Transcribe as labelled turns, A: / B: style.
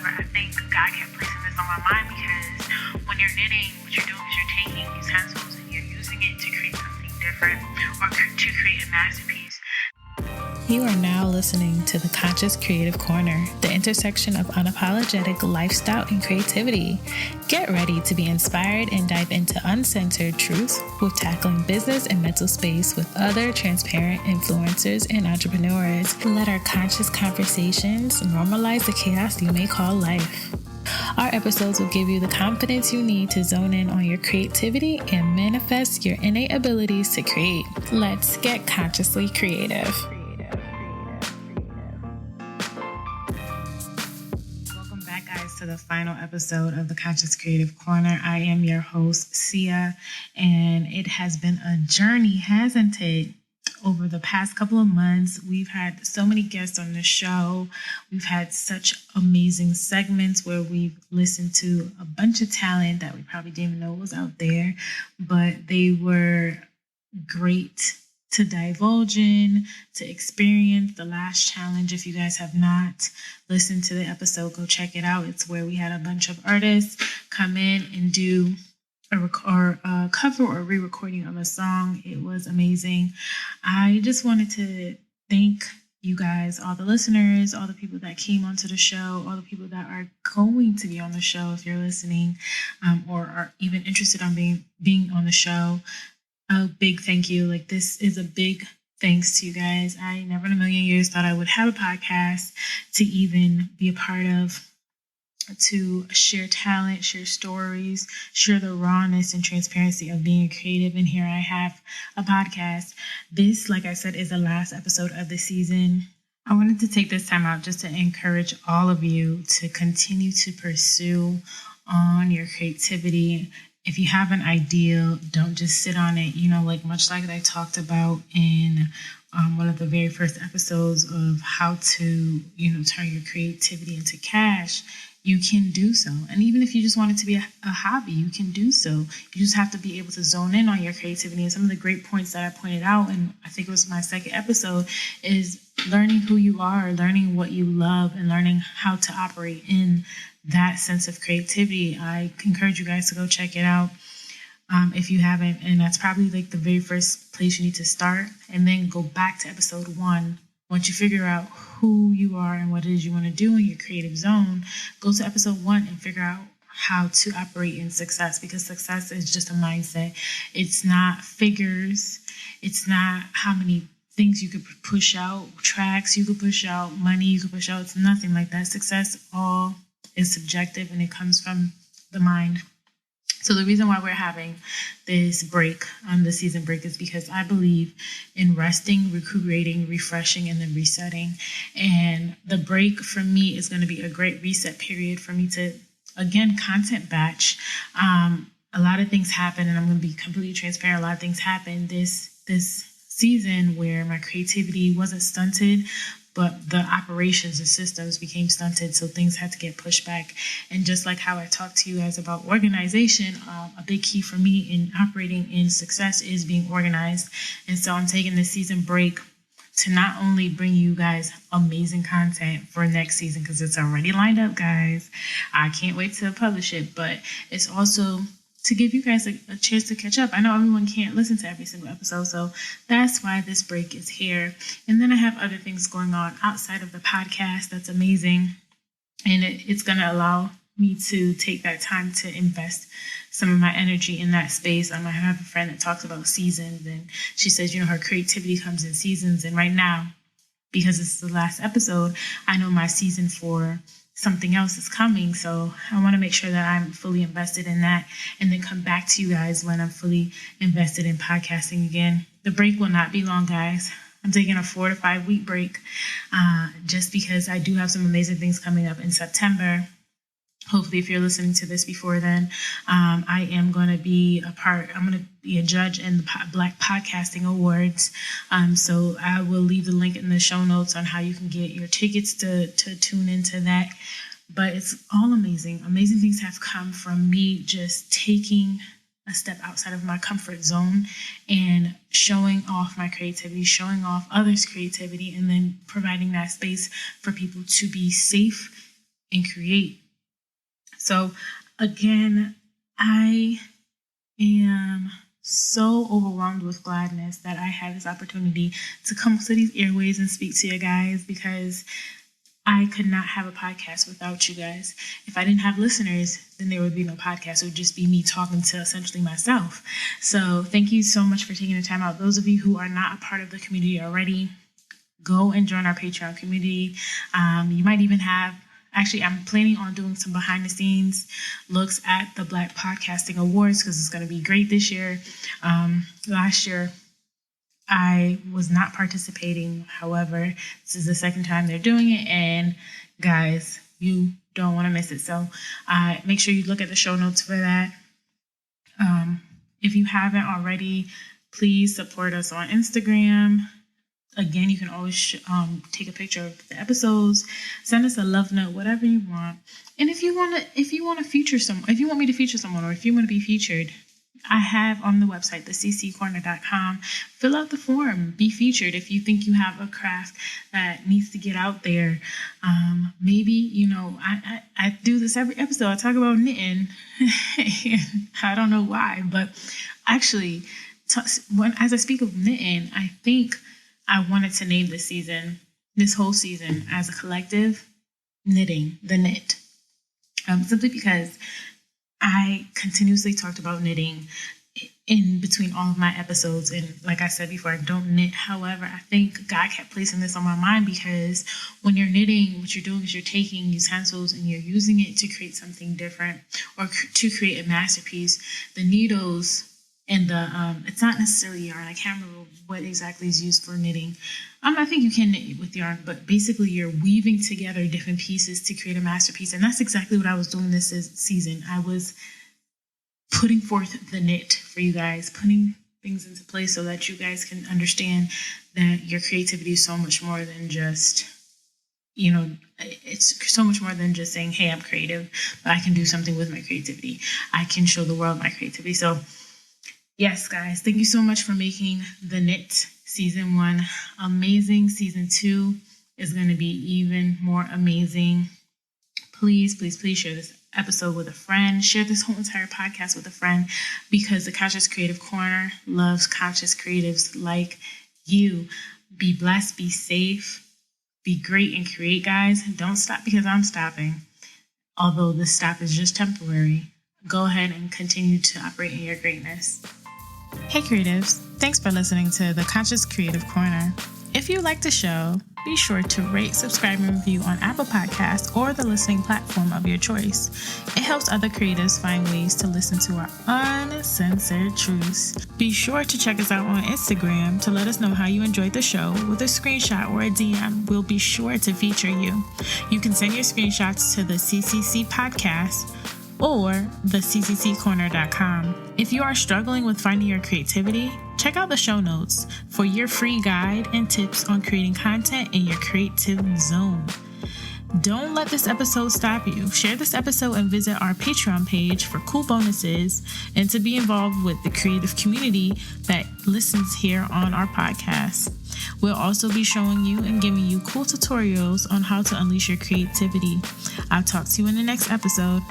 A: However, I think God kept placing this on my mind because when you're knitting, what you're doing is you're taking utensils and you're using it to create something different or to create a masterpiece.
B: You are now listening to the Conscious Creative Corner, the intersection of unapologetic lifestyle and creativity. Get ready to be inspired and dive into uncensored truth with tackling business and mental space with other transparent influencers and entrepreneurs. Let our conscious conversations normalize the chaos you may call life. Our episodes will give you the confidence you need to zone in on your creativity and manifest your innate abilities to create. Let's get consciously creative. To the final episode of the Conscious Creative Corner. I am your host, Sia, and it has been a journey, hasn't it? Over the past couple of months, we've had so many guests on the show. We've had such amazing segments where we've listened to a bunch of talent that we probably didn't even know was out there, but they were great to divulge in, to experience. The Last Challenge. If you guys have not listened to the episode, go check it out. It's where we had a bunch of artists come in and do a cover or re-recording of a song. It was amazing. I just wanted to thank you guys, all the listeners, all the people that came onto the show, all the people that are going to be on the show if you're listening, or are even interested on being on the show. A big thank you. Like, this is a big thanks to you guys. I never in a million years thought I would have a podcast to even be a part of, to share talent, share stories, share the rawness and transparency of being creative. And here I have a podcast. This, like I said, is the last episode of the season. I wanted to take this time out just to encourage all of you to continue to pursue on your creativity. If you have an idea, don't just sit on it. Much like I talked about in one of the very first episodes of how to, turn your creativity into cash, you can do so. And even if you just want it to be a hobby, you can do so. You just have to be able to zone in on your creativity. And some of the great points that I pointed out, and I think it was my second episode, is learning who you are, learning what you love, and learning how to operate in that sense of creativity. I encourage you guys to go check it out if you haven't. And that's probably like the very first place you need to start. And then go back to episode 1. Once you figure out who you are and what it is you want to do in your creative zone, go to episode 1 and figure out how to operate in success, because success is just a mindset. It's not figures. It's not how many things you could push out, tracks you could push out, money you could push out. It's nothing like that. Success all is subjective, and it comes from the mind. So the reason why we're having this break on the season break is because I believe in resting, recuperating, refreshing, and then resetting. And the break for me is going to be a great reset period for me to, again, content batch. A lot of things happen, and I'm going to be completely transparent. A lot of things happened this season where my creativity wasn't stunted, but the operations and systems became stunted, so things had to get pushed back. And just like how I talked to you guys about organization, a big key for me in operating in success is being organized. And so I'm taking this season break to not only bring you guys amazing content for next season, because it's already lined up, guys. I can't wait to publish it, but it's also to give you guys a chance to catch up. I know everyone can't listen to every single episode, so that's why this break is here. And then I have other things going on outside of the podcast that's amazing, and it's going to allow me to take that time to invest some of my energy in that space. I have a friend that talks about seasons, and she says, her creativity comes in seasons. And right now, because it's the last episode, I know my season for something else is coming. So I want to make sure that I'm fully invested in that, and then come back to you guys when I'm fully invested in podcasting again. The break will not be long, guys. I'm taking a 4 to 5 week break just because I do have some amazing things coming up in September. Hopefully, if you're listening to this before then, I am going to be I'm going to be a judge in the Black Podcasting Awards. So I will leave the link in the show notes on how you can get your tickets to tune into that. But it's all amazing. Amazing things have come from me just taking a step outside of my comfort zone and showing off my creativity, showing off others' creativity, and then providing that space for people to be safe and create. So again, I am so overwhelmed with gladness that I had this opportunity to come to these airways and speak to you guys, because I could not have a podcast without you guys. If I didn't have listeners, then there would be no podcast. It would just be me talking to essentially myself. So thank you so much for taking the time out. Those of you who are not a part of the community already, go and join our Patreon community. You might even have, actually, I'm planning on doing some behind the scenes looks at the Black Podcasting Awards, because it's going to be great this year. Last year, I was not participating. However, this is the second time they're doing it, and guys, you don't want to miss it. So make sure you look at the show notes for that. If you haven't already, please support us on Instagram. Again, you can always take a picture of the episodes, send us a love note, whatever you want. And if you want to feature someone, if you want me to feature someone, or if you want to be featured, I have on the website, thecccorner.com, fill out the form, be featured. If you think you have a craft that needs to get out there, maybe, I do this every episode. I talk about knitting. I don't know why, but actually, as I speak of knitting, I think I wanted to name this whole season, as a collective, knitting, the knit. Simply because I continuously talked about knitting in between all of my episodes. And like I said before, I don't knit. However, I think God kept placing this on my mind, because when you're knitting, what you're doing is you're taking utensils and you're using it to create something different, or to create a masterpiece. The needles and it's not necessarily yarn. I can't remember what exactly is used for knitting. I think you can knit with yarn, but basically you're weaving together different pieces to create a masterpiece. And that's exactly what I was doing this season. I was putting forth the knit for you guys, putting things into place so that you guys can understand that your creativity is so much more than just, it's so much more than just saying, hey, I'm creative, but I can do something with my creativity. I can show the world my creativity. So yes, guys, thank you so much for making the knit season 1 amazing. Season 2 is going to be even more amazing. Please, please, please share this episode with a friend. Share this whole entire podcast with a friend, because the Conscious Creative Corner loves conscious creatives like you. Be blessed, be safe, be great, and create, guys. Don't stop because I'm stopping. Although this stop is just temporary, go ahead and continue to operate in your greatness. Hey creatives, thanks for listening to the Conscious Creative Corner. If you like the show, be sure to rate, subscribe, and review on Apple Podcasts or the listening platform of your choice. It helps other creatives find ways to listen to our uncensored truths. Be sure to check us out on Instagram to let us know how you enjoyed the show with a screenshot or a DM. We'll be sure to feature you. You can send your screenshots to the CCC Podcast or thecccorner.com. If you are struggling with finding your creativity, check out the show notes for your free guide and tips on creating content in your creative zone. Don't let this episode stop you. Share this episode and visit our Patreon page for cool bonuses and to be involved with the creative community that listens here on our podcast. We'll also be showing you and giving you cool tutorials on how to unleash your creativity. I'll talk to you in the next episode.